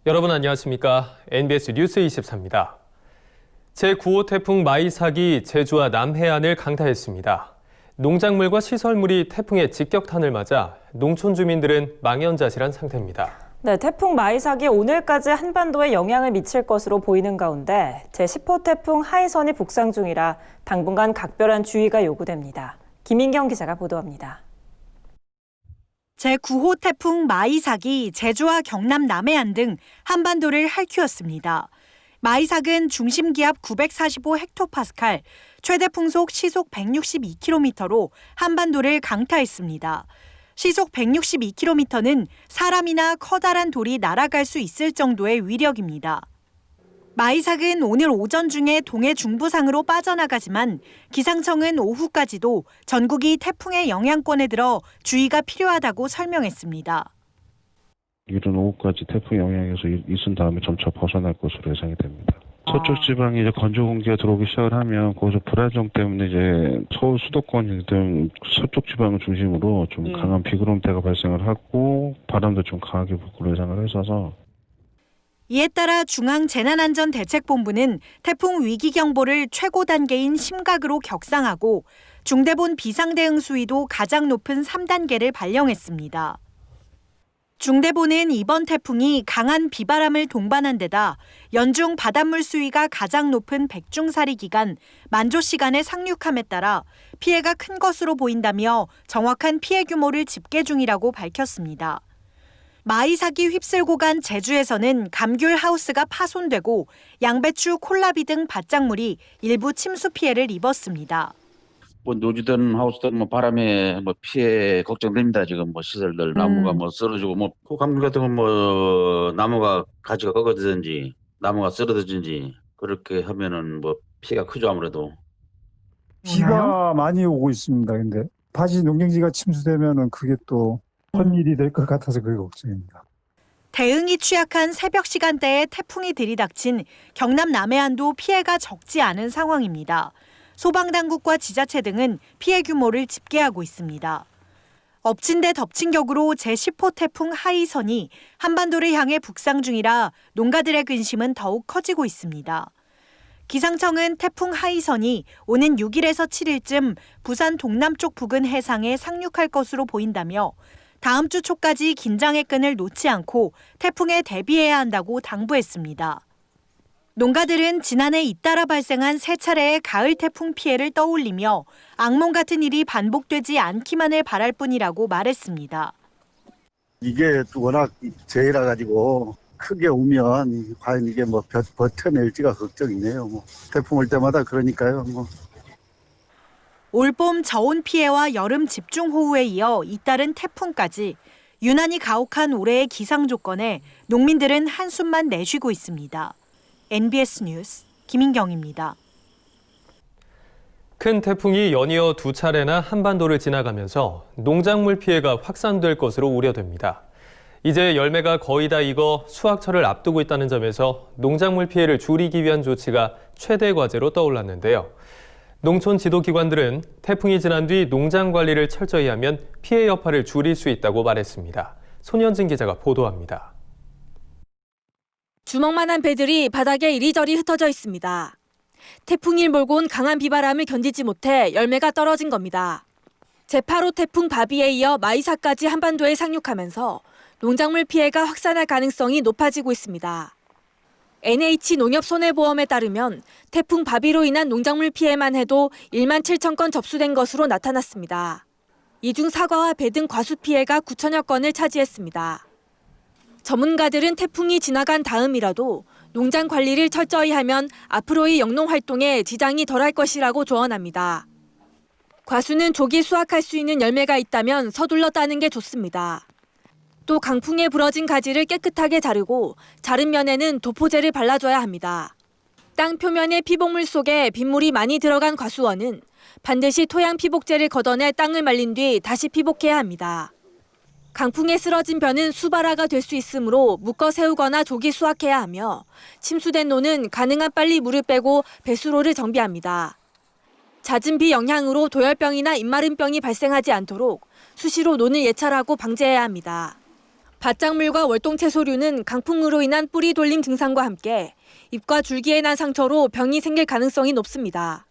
여러분 안녕하십니까? NBS 뉴스 24입니다. 제9호 태풍 마이삭이 제주와 남해안을 강타했습니다. 농작물과 시설물이 태풍의 직격탄을 맞아 농촌 주민들은 망연자실한 상태입니다. 네, 태풍 마이삭이 오늘까지 한반도에 영향을 미칠 것으로 보이는 가운데 제10호 태풍 하이선이 북상 중이라 당분간 각별한 주의가 요구됩니다. 김인경 기자가 보도합니다. 제9호 태풍 마이삭이 제주와 경남 남해안 등 한반도를 핥히었습니다. 마이삭은 중심 기압 945헥토파스칼, 최대 풍속 시속 162km로 한반도를 강타했습니다. 시속 162km는 사람이나 커다란 돌이 날아갈 수 있을 정도의 위력입니다. 마이삭은 오늘 오전 중에 동해 중부상으로 빠져나가지만 기상청은 오후까지도 전국이 태풍의 영향권에 들어 주의가 필요하다고 설명했습니다. 이른 오후까지 태풍 영향에서 있은 다음에 점차 벗어날 것으로 예상이 됩니다. 서쪽 지방에 이제 건조 공기가 들어오기 시작을 하면 거기서 불안정 때문에 이제 서울 수도권 등 서쪽 지방을 중심으로 좀 강한 비구름대가 발생을 하고 바람도 좀 강하게 불 걸로 예상을 했어서 이에 따라 중앙재난안전대책본부는 태풍 위기경보를 최고 단계인 심각으로 격상하고 중대본 비상대응 수위도 가장 높은 3단계를 발령했습니다. 중대본은 이번 태풍이 강한 비바람을 동반한 데다 연중 바닷물 수위가 가장 높은 백중사리 기간 만조 시간에 상륙함에 따라 피해가 큰 것으로 보인다며 정확한 피해 규모를 집계 중이라고 밝혔습니다. 마이삭이 휩쓸고 간 제주에서는 감귤 하우스가 파손되고 양배추, 콜라비 등 밭작물이 일부 침수 피해를 입었습니다. 노지든 하우스든 바람에 피해 걱정됩니다. 지금 시설들 나무가 쓰러지고 감귤 같은 건 나무가 가지가 꺾어지든지 나무가 쓰러지든지 그렇게 하면은 피해가 크죠 아무래도. 비가 많이 오고 있습니다. 근데 밭이 농경지가 침수되면은 그게 또 헛일이 될 것 같아서 그게 걱정입니다. 대응이 취약한 새벽 시간대에 태풍이 들이닥친 경남 남해안도 피해가 적지 않은 상황입니다. 소방당국과 지자체 등은 피해 규모를 집계하고 있습니다. 엎친 데 덮친 격으로 제10호 태풍 하이선이 한반도를 향해 북상 중이라 농가들의 근심은 더욱 커지고 있습니다. 기상청은 태풍 하이선이 오는 6일에서 7일쯤 부산 동남쪽 부근 해상에 상륙할 것으로 보인다며 다음 주 초까지 긴장의 끈을 놓지 않고 태풍에 대비해야 한다고 당부했습니다. 농가들은 지난해 잇따라 발생한 세 차례의 가을 태풍 피해를 떠올리며 악몽 같은 일이 반복되지 않기만을 바랄 뿐이라고 말했습니다. 이게 워낙 재해라 가지고 크게 오면 과연 이게 버텨낼지가 걱정이네요. 태풍 올 때마다 그러니까요. 올봄 저온 피해와 여름 집중호우에 이어 잇따른 태풍까지 유난히 가혹한 올해의 기상 조건에 농민들은 한숨만 내쉬고 있습니다. NBS 뉴스 김인경입니다. 큰 태풍이 연이어 두 차례나 한반도를 지나가면서 농작물 피해가 확산될 것으로 우려됩니다. 이제 열매가 거의 다 익어 수확철을 앞두고 있다는 점에서 농작물 피해를 줄이기 위한 조치가 최대 과제로 떠올랐는데요. 농촌 지도기관들은 태풍이 지난 뒤 농장 관리를 철저히 하면 피해 여파를 줄일 수 있다고 말했습니다. 손현진 기자가 보도합니다. 주먹만한 배들이 바닥에 이리저리 흩어져 있습니다. 태풍이 몰고 온 강한 비바람을 견디지 못해 열매가 떨어진 겁니다. 제8호 태풍 바비에 이어 마이삭까지 한반도에 상륙하면서 농작물 피해가 확산할 가능성이 높아지고 있습니다. NH농협손해보험에 따르면 태풍 바비로 인한 농작물 피해만 해도 1만 7천 건 접수된 것으로 나타났습니다. 이 중 사과와 배 등 과수 피해가 9천여 건을 차지했습니다. 전문가들은 태풍이 지나간 다음이라도 농장 관리를 철저히 하면 앞으로의 영농 활동에 지장이 덜할 것이라고 조언합니다. 과수는 조기 수확할 수 있는 열매가 있다면 서둘러 따는 게 좋습니다. 또 강풍에 부러진 가지를 깨끗하게 자르고 자른 면에는 도포제를 발라줘야 합니다. 땅 표면의 피복물 속에 빗물이 많이 들어간 과수원은 반드시 토양 피복제를 걷어내 땅을 말린 뒤 다시 피복해야 합니다. 강풍에 쓰러진 벼는 수발화가 될 수 있으므로 묶어 세우거나 조기 수확해야 하며 침수된 노는 가능한 빨리 물을 빼고 배수로를 정비합니다. 잦은 비 영향으로 도열병이나 입마름병이 발생하지 않도록 수시로 논을 예찰하고 방제해야 합니다. 바짝물과 월동채소류는 강풍으로 인한 뿌리 돌림 증상과 함께 잎과 줄기에 난 상처로 병이 생길 가능성이 높습니다.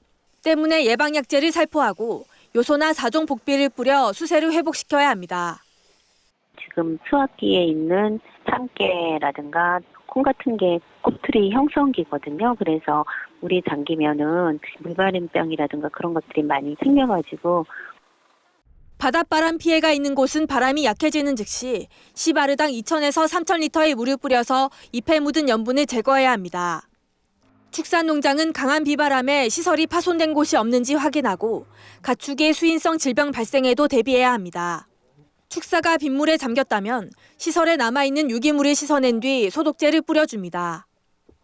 때문에 예방약제를 살포하고 요소나 4종 복비를 뿌려 수세를 회복시켜야 합니다. 지금 수확기에 있는 참깨라든가 콩 같은 게 꼬투리 형성기거든요. 그래서 물이 잠기면은 물바림병이라든가 그런 것들이 많이 생겨가지고 바닷바람 피해가 있는 곳은 바람이 약해지는 즉시 시바르당 2,000에서 3,000리터의 물을 뿌려서 잎에 묻은 염분을 제거해야 합니다. 축산농장은 강한 비바람에 시설이 파손된 곳이 없는지 확인하고 가축의 수인성 질병 발생에도 대비해야 합니다. 축사가 빗물에 잠겼다면 시설에 남아있는 유기물을 씻어낸 뒤 소독제를 뿌려줍니다.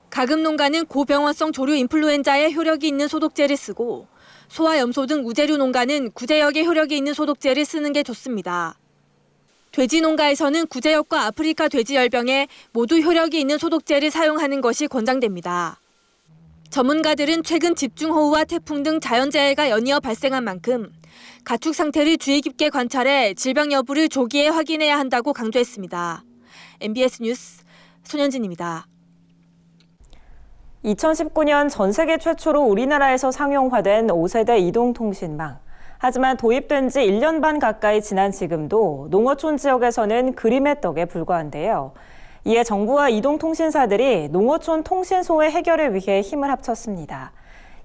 가금 농가는 고병원성 조류 인플루엔자에 효력이 있는 소독제를 쓰고 소와 염소 등 우제류 농가는 구제역에 효력이 있는 소독제를 쓰는 게 좋습니다. 돼지 농가에서는 구제역과 아프리카 돼지열병에 모두 효력이 있는 소독제를 사용하는 것이 권장됩니다. 전문가들은 최근 집중호우와 태풍 등 자연재해가 연이어 발생한 만큼 가축 상태를 주의 깊게 관찰해 질병 여부를 조기에 확인해야 한다고 강조했습니다. MBS 뉴스 손현진입니다. 2019년 전 세계 최초로 우리나라에서 상용화된 5세대 이동통신망. 하지만 도입된 지 1년 반 가까이 지난 지금도 농어촌 지역에서는 그림의 떡에 불과한데요. 이에 정부와 이동통신사들이 농어촌 통신 소외 해결을 위해 힘을 합쳤습니다.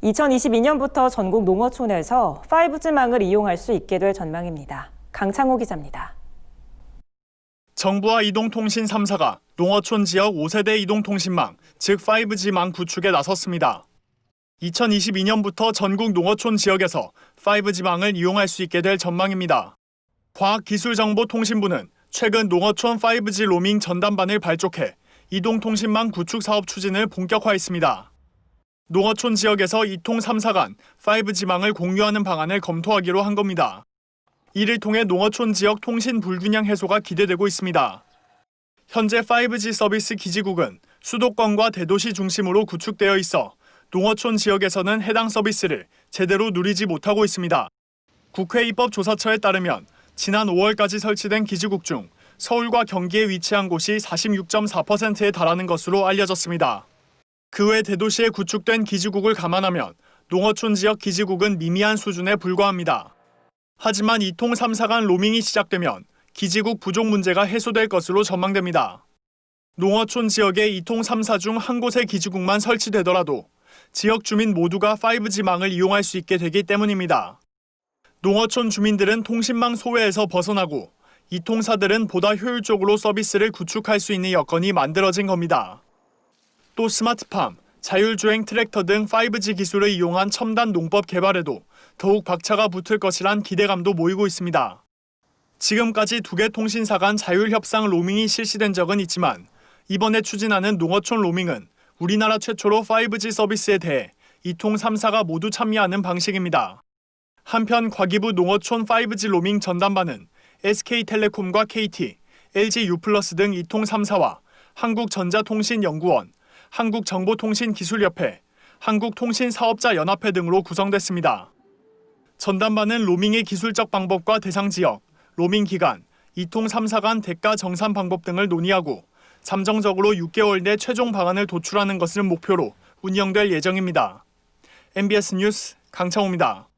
2022년부터 전국 농어촌에서 5G망을 이용할 수 있게 될 전망입니다. 강창호 기자입니다. 정부와 이동통신 3사가 농어촌 지역 5세대 이동통신망, 즉 5G망 구축에 나섰습니다. 2022년부터 전국 농어촌 지역에서 5G망을 이용할 수 있게 될 전망입니다. 과학기술정보통신부는 최근 농어촌 5G 로밍 전담반을 발족해 이동통신망 구축 사업 추진을 본격화했습니다. 농어촌 지역에서 이통 3사 간 5G망을 공유하는 방안을 검토하기로 한 겁니다. 이를 통해 농어촌 지역 통신 불균형 해소가 기대되고 있습니다. 현재 5G 서비스 기지국은 수도권과 대도시 중심으로 구축되어 있어 농어촌 지역에서는 해당 서비스를 제대로 누리지 못하고 있습니다. 국회 입법조사처에 따르면 지난 5월까지 설치된 기지국 중 서울과 경기에 위치한 곳이 46.4%에 달하는 것으로 알려졌습니다. 그 외 대도시에 구축된 기지국을 감안하면 농어촌 지역 기지국은 미미한 수준에 불과합니다. 하지만 이통 3사 간 로밍이 시작되면 기지국 부족 문제가 해소될 것으로 전망됩니다. 농어촌 지역의 이통 3사 중 한 곳의 기지국만 설치되더라도 지역 주민 모두가 5G망을 이용할 수 있게 되기 때문입니다. 농어촌 주민들은 통신망 소외에서 벗어나고 이통사들은 보다 효율적으로 서비스를 구축할 수 있는 여건이 만들어진 겁니다. 또 스마트팜, 자율주행 트랙터 등 5G 기술을 이용한 첨단 농법 개발에도 더욱 박차가 붙을 것이란 기대감도 모이고 있습니다. 지금까지 2개 통신사 간 자율협상 로밍이 실시된 적은 있지만 이번에 추진하는 농어촌 로밍은 우리나라 최초로 5G 서비스에 대해 이통 3사가 모두 참여하는 방식입니다. 한편 과기부 농어촌 5G 로밍 전담반은 SK텔레콤과 KT, LGU+ 등 이통 3사와 한국전자통신연구원, 한국정보통신기술협회, 한국통신사업자연합회 등으로 구성됐습니다. 전담반은 로밍의 기술적 방법과 대상 지역, 로밍 기간, 이통 3사 간 대가 정산 방법 등을 논의하고 잠정적으로 6개월 내 최종 방안을 도출하는 것을 목표로 운영될 예정입니다. MBS 뉴스 강창호입니다.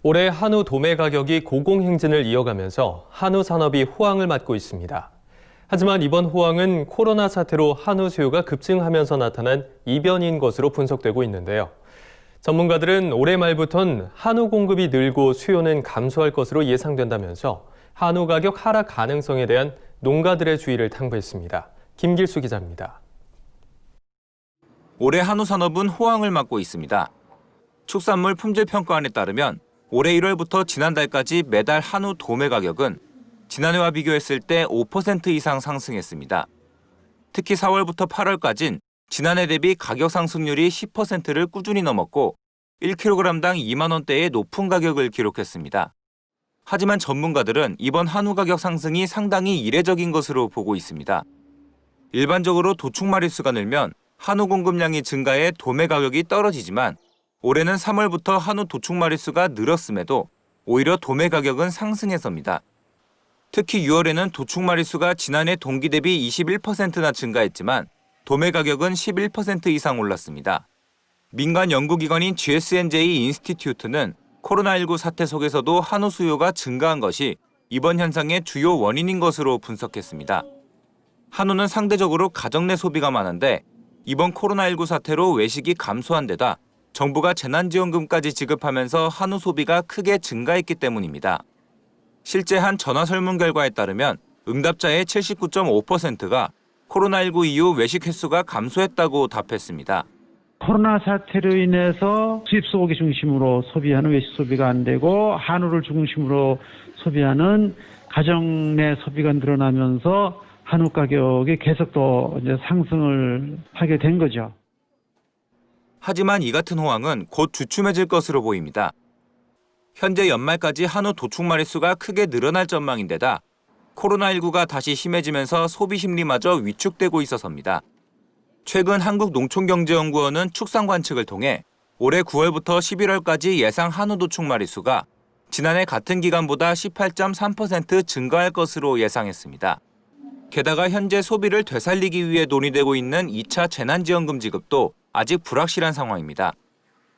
올해 한우 도매 가격이 고공행진을 이어가면서 한우 산업이 호황을 맞고 있습니다. 하지만 이번 호황은 코로나 사태로 한우 수요가 급증하면서 나타난 이변인 것으로 분석되고 있는데요. 전문가들은 올해 말부턴 한우 공급이 늘고 수요는 감소할 것으로 예상된다면서 한우 가격 하락 가능성에 대한 농가들의 주의를 당부했습니다. 김길수 기자입니다. 올해 한우 산업은 호황을 맞고 있습니다. 축산물 품질평가원에 따르면 올해 1월부터 지난달까지 매달 한우 도매 가격은 지난해와 비교했을 때 5% 이상 상승했습니다. 특히 4월부터 8월까지는 지난해 대비 가격 상승률이 10%를 꾸준히 넘었고 1kg당 2만 원대의 높은 가격을 기록했습니다. 하지만 전문가들은 이번 한우 가격 상승이 상당히 이례적인 것으로 보고 있습니다. 일반적으로 도축 마리수가 늘면 한우 공급량이 증가해 도매 가격이 떨어지지만 올해는 3월부터 한우 도축 마리수가 늘었음에도 오히려 도매 가격은 상승해서입니다. 특히 6월에는 도축 마리수가 지난해 동기 대비 21%나 증가했지만 도매 가격은 11% 이상 올랐습니다. 민간 연구기관인 GSNJ 인스티튜트는 코로나19 사태 속에서도 한우 수요가 증가한 것이 이번 현상의 주요 원인인 것으로 분석했습니다. 한우는 상대적으로 가정 내 소비가 많은데 이번 코로나19 사태로 외식이 감소한 데다 정부가 재난지원금까지 지급하면서 한우 소비가 크게 증가했기 때문입니다. 실제 한 전화 설문 결과에 따르면 응답자의 79.5%가 코로나19 이후 외식 횟수가 감소했다고 답했습니다. 코로나 사태로 인해서 수입 소고기 중심으로 소비하는 외식 소비가 안 되고 한우를 중심으로 소비하는 가정 내 소비가 늘어나면서 한우 가격이 계속 또 이제 상승을 하게 된 거죠. 하지만 이 같은 호황은 곧 주춤해질 것으로 보입니다. 현재 연말까지 한우 도축 마리수가 크게 늘어날 전망인데다 코로나19가 다시 심해지면서 소비 심리마저 위축되고 있어서입니다. 최근 한국농촌경제연구원은 축산 관측을 통해 올해 9월부터 11월까지 예상 한우 도축 마리수가 지난해 같은 기간보다 18.3% 증가할 것으로 예상했습니다. 게다가 현재 소비를 되살리기 위해 논의되고 있는 2차 재난지원금 지급도 아직 불확실한 상황입니다.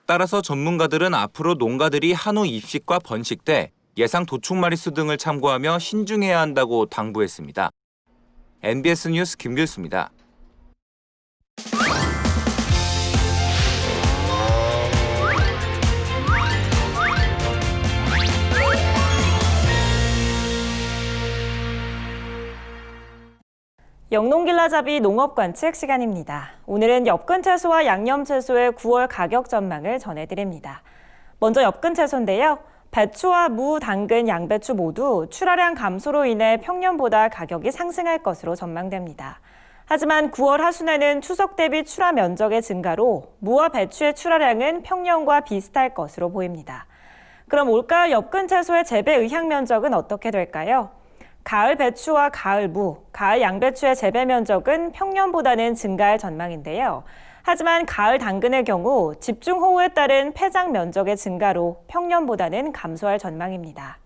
따라서 전문가들은 앞으로 농가들이 한우 입식과 번식 때 예상 도축 마리수 등을 참고하며 신중해야 한다고 당부했습니다. NBS 뉴스 김길수입니다. 영농길라잡이 농업관측 시간입니다. 오늘은 엽근채소와 양념채소의 9월 가격 전망을 전해드립니다. 먼저 엽근채소인데요. 배추와 무, 당근, 양배추 모두 출하량 감소로 인해 평년보다 가격이 상승할 것으로 전망됩니다. 하지만 9월 하순에는 추석 대비 출하 면적의 증가로 무와 배추의 출하량은 평년과 비슷할 것으로 보입니다. 그럼 올가을 엽근채소의 재배 의향 면적은 어떻게 될까요? 가을 배추와 가을 무, 가을 양배추의 재배 면적은 평년보다는 증가할 전망인데요. 하지만 가을 당근의 경우 집중호우에 따른 폐장 면적의 증가로 평년보다는 감소할 전망입니다.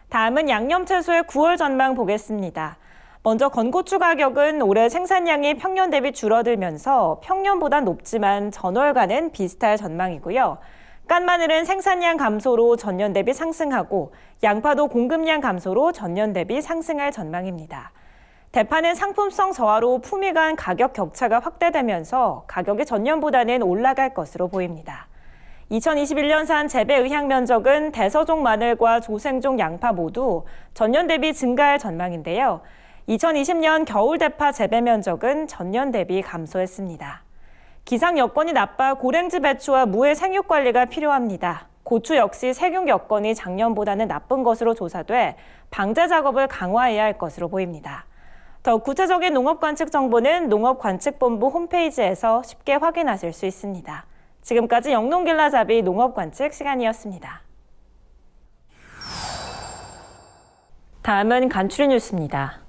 다음은 양념채소의 9월 전망 보겠습니다. 먼저 건고추 가격은 올해 생산량이 평년 대비 줄어들면서 평년보다 높지만 전월과는 비슷할 전망이고요. 깐마늘은 생산량 감소로 전년 대비 상승하고 양파도 공급량 감소로 전년 대비 상승할 전망입니다. 대파는 상품성 저하로 품위 간 가격 격차가 확대되면서 가격이 전년보다는 올라갈 것으로 보입니다. 2021년산 재배 의향 면적은 대서종 마늘과 조생종 양파 모두 전년 대비 증가할 전망인데요. 2020년 겨울 대파 재배 면적은 전년 대비 감소했습니다. 기상 여건이 나빠 고랭지 배추와 무의 생육 관리가 필요합니다. 고추 역시 생육 여건이 작년보다는 나쁜 것으로 조사돼 방제 작업을 강화해야 할 것으로 보입니다. 더 구체적인 농업 관측 정보는 농업관측본부 홈페이지에서 쉽게 확인하실 수 있습니다. 지금까지 영농길라잡이 농업 관측 시간이었습니다. 다음은 간추린 뉴스입니다.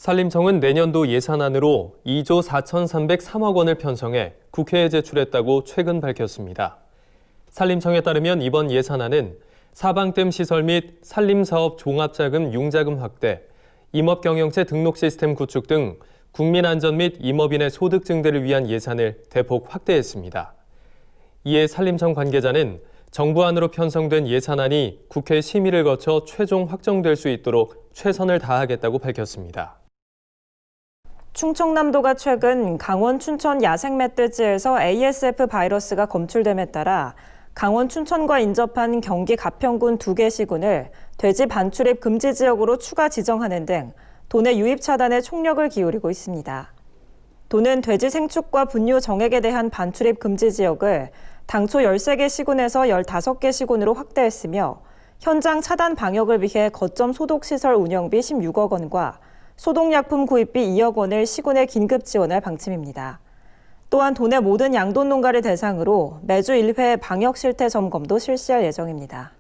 산림청은 내년도 예산안으로 2조 4,303억 원을 편성해 국회에 제출했다고 최근 밝혔습니다. 산림청에 따르면 이번 예산안은 사방댐 시설 및 산림사업 종합자금 융자금 확대, 임업경영체 등록 시스템 구축 등 국민안전 및 임업인의 소득 증대를 위한 예산을 대폭 확대했습니다. 이에 산림청 관계자는 정부안으로 편성된 예산안이 국회 심의를 거쳐 최종 확정될 수 있도록 최선을 다하겠다고 밝혔습니다. 충청남도가 최근 강원 춘천 야생 멧돼지에서 ASF 바이러스가 검출됨에 따라 강원 춘천과 인접한 경기 가평군 2개 시군을 돼지 반출입 금지 지역으로 추가 지정하는 등 도내 유입 차단에 총력을 기울이고 있습니다. 도는 돼지 생축과 분뇨 정액에 대한 반출입 금지 지역을 당초 13개 시군에서 15개 시군으로 확대했으며 현장 차단 방역을 위해 거점 소독시설 운영비 16억 원과 소독약품 구입비 2억 원을 시군에 긴급 지원할 방침입니다. 또한 도내 모든 양돈 농가를 대상으로 매주 1회 방역 실태 점검도 실시할 예정입니다.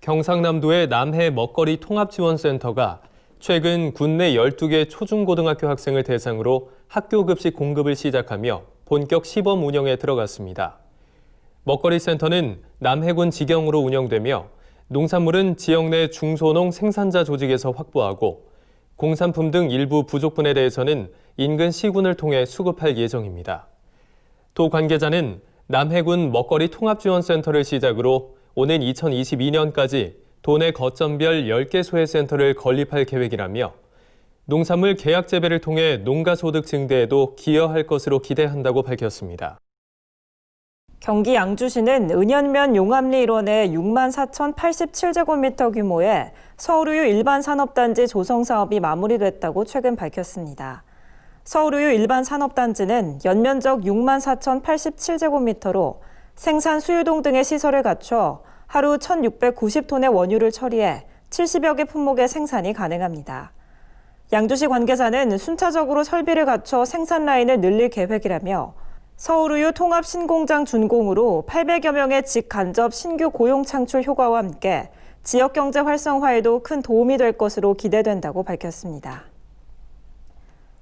경상남도의 남해 먹거리 통합지원센터가 최근 군내 12개 초중고등학교 학생을 대상으로 학교 급식 공급을 시작하며 본격 시범 운영에 들어갔습니다. 먹거리 센터는 남해군 지경으로 운영되며 농산물은 지역 내 중소농 생산자 조직에서 확보하고 공산품 등 일부 부족분에 대해서는 인근 시군을 통해 수급할 예정입니다. 도 관계자는 남해군 먹거리 통합지원센터를 시작으로 오는 2022년까지 도내 거점별 10개 소외센터를 건립할 계획이라며 농산물 계약 재배를 통해 농가 소득 증대에도 기여할 것으로 기대한다고 밝혔습니다. 경기 양주시는 은연면 용암리 일원의 64,087제곱미터 규모의 서울우유 일반산업단지 조성 사업이 마무리됐다고 최근 밝혔습니다. 서울우유 일반산업단지는 연면적 64,087제곱미터로 생산 수유동 등의 시설을 갖춰 하루 1,690톤의 원유를 처리해 70여 개 품목의 생산이 가능합니다. 양주시 관계자는 순차적으로 설비를 갖춰 생산 라인을 늘릴 계획이라며 서울우유 통합 신공장 준공으로 800여 명의 직간접 신규 고용 창출 효과와 함께 지역 경제 활성화에도 큰 도움이 될 것으로 기대된다고 밝혔습니다.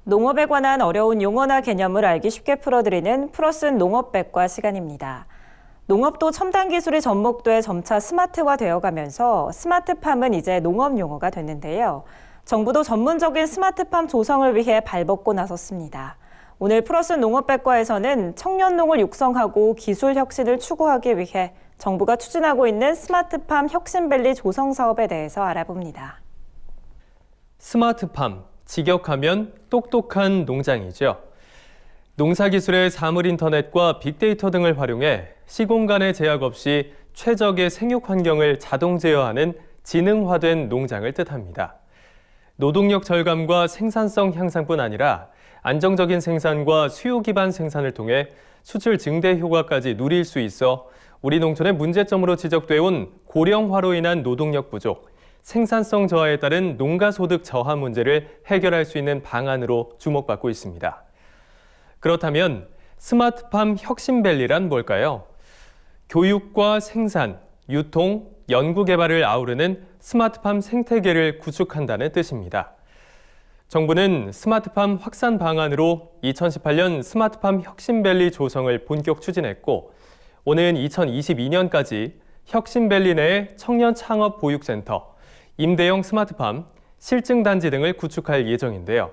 농업에 관한 어려운 용어나 개념을 알기 쉽게 풀어드리는 풀어쓴 농업백과 시간입니다. 농업도 첨단 기술이 접목돼 점차 스마트화되어가면서 스마트팜은 이제 농업 용어가 됐는데요. 정부도 전문적인 스마트팜 조성을 위해 발벗고 나섰습니다. 오늘 풀어쓴 농업백과에서는 청년농을 육성하고 기술 혁신을 추구하기 위해 정부가 추진하고 있는 스마트팜 혁신밸리 조성 사업에 대해서 알아봅니다. 스마트팜, 직역하면 똑똑한 농장이죠. 농사기술의 사물인터넷과 빅데이터 등을 활용해 시공간의 제약 없이 최적의 생육 환경을 자동 제어하는 지능화된 농장을 뜻합니다. 노동력 절감과 생산성 향상뿐 아니라 안정적인 생산과 수요 기반 생산을 통해 수출 증대 효과까지 누릴 수 있어 우리 농촌의 문제점으로 지적돼 온 고령화로 인한 노동력 부족, 생산성 저하에 따른 농가 소득 저하 문제를 해결할 수 있는 방안으로 주목받고 있습니다. 그렇다면 스마트팜 혁신밸리란 뭘까요? 교육과 생산, 유통, 연구개발을 아우르는 스마트팜 생태계를 구축한다는 뜻입니다. 정부는 스마트팜 확산 방안으로 2018년 스마트팜 혁신밸리 조성을 본격 추진했고 오는 2022년까지 혁신밸리 내에 청년 창업 보육센터, 임대형 스마트팜, 실증단지 등을 구축할 예정인데요.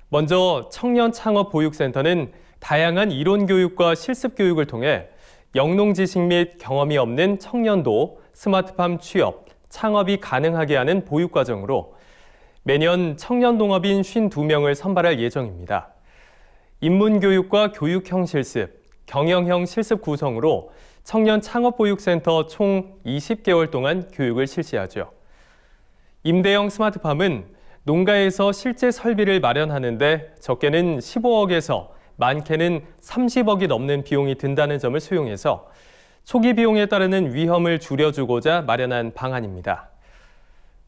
먼저 청년 창업 보육센터는 다양한 이론 교육과 실습 교육을 통해 영농 지식 및 경험이 없는 청년도 스마트팜 취업, 창업이 가능하게 하는 보육 과정으로 매년 청년 농업인 52명을 선발할 예정입니다. 인문교육과 교육형 실습, 경영형 실습 구성으로 청년 창업보육센터 총 20개월 동안 교육을 실시하죠. 임대형 스마트팜은 농가에서 실제 설비를 마련하는데 적게는 15억에서 많게는 30억이 넘는 비용이 든다는 점을 수용해서 초기 비용에 따르는 위험을 줄여주고자 마련한 방안입니다.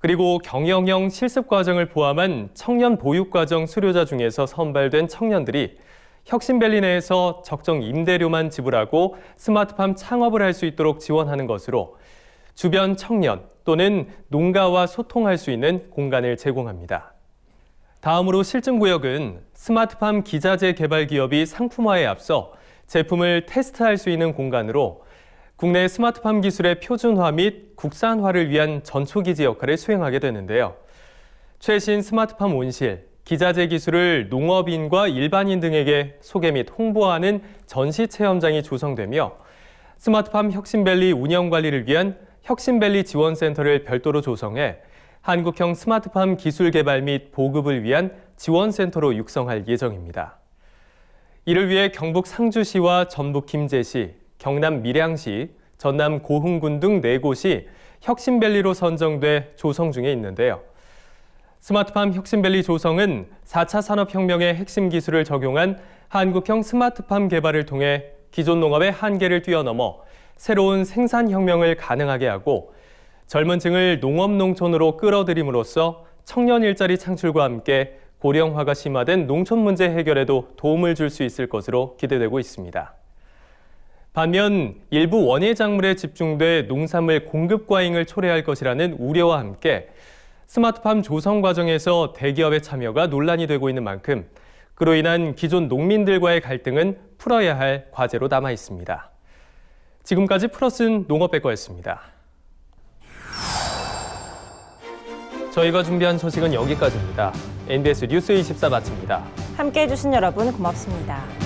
그리고 경영형 실습 과정을 포함한 청년 보육과정 수료자 중에서 선발된 청년들이 혁신밸리 내에서 적정 임대료만 지불하고 스마트팜 창업을 할 수 있도록 지원하는 것으로 주변 청년 또는 농가와 소통할 수 있는 공간을 제공합니다. 다음으로 실증구역은 스마트팜 기자재 개발 기업이 상품화에 앞서 제품을 테스트할 수 있는 공간으로 국내 스마트팜 기술의 표준화 및 국산화를 위한 전초기지 역할을 수행하게 되는데요. 최신 스마트팜 온실, 기자재 기술을 농업인과 일반인 등에게 소개 및 홍보하는 전시 체험장이 조성되며 스마트팜 혁신밸리 운영 관리를 위한 혁신밸리 지원센터를 별도로 조성해 한국형 스마트팜 기술 개발 및 보급을 위한 지원센터로 육성할 예정입니다. 이를 위해 경북 상주시와 전북 김제시, 경남 밀양시, 전남 고흥군 등 4곳이 혁신밸리로 선정돼 조성 중에 있는데요. 스마트팜 혁신밸리 조성은 4차 산업혁명의 핵심 기술을 적용한 한국형 스마트팜 개발을 통해 기존 농업의 한계를 뛰어넘어 새로운 생산혁명을 가능하게 하고 젊은 층을 농업농촌으로 끌어들임으로써 청년 일자리 창출과 함께 고령화가 심화된 농촌 문제 해결에도 도움을 줄 수 있을 것으로 기대되고 있습니다. 반면 일부 원예 작물에 집중돼 농산물 공급 과잉을 초래할 것이라는 우려와 함께 스마트팜 조성 과정에서 대기업의 참여가 논란이 되고 있는 만큼 그로 인한 기존 농민들과의 갈등은 풀어야 할 과제로 남아 있습니다. 지금까지 풀어쓴 농업백과였습니다. 저희가 준비한 소식은 여기까지입니다. NBS 뉴스 24 마칩니다. 함께해 주신 여러분 고맙습니다.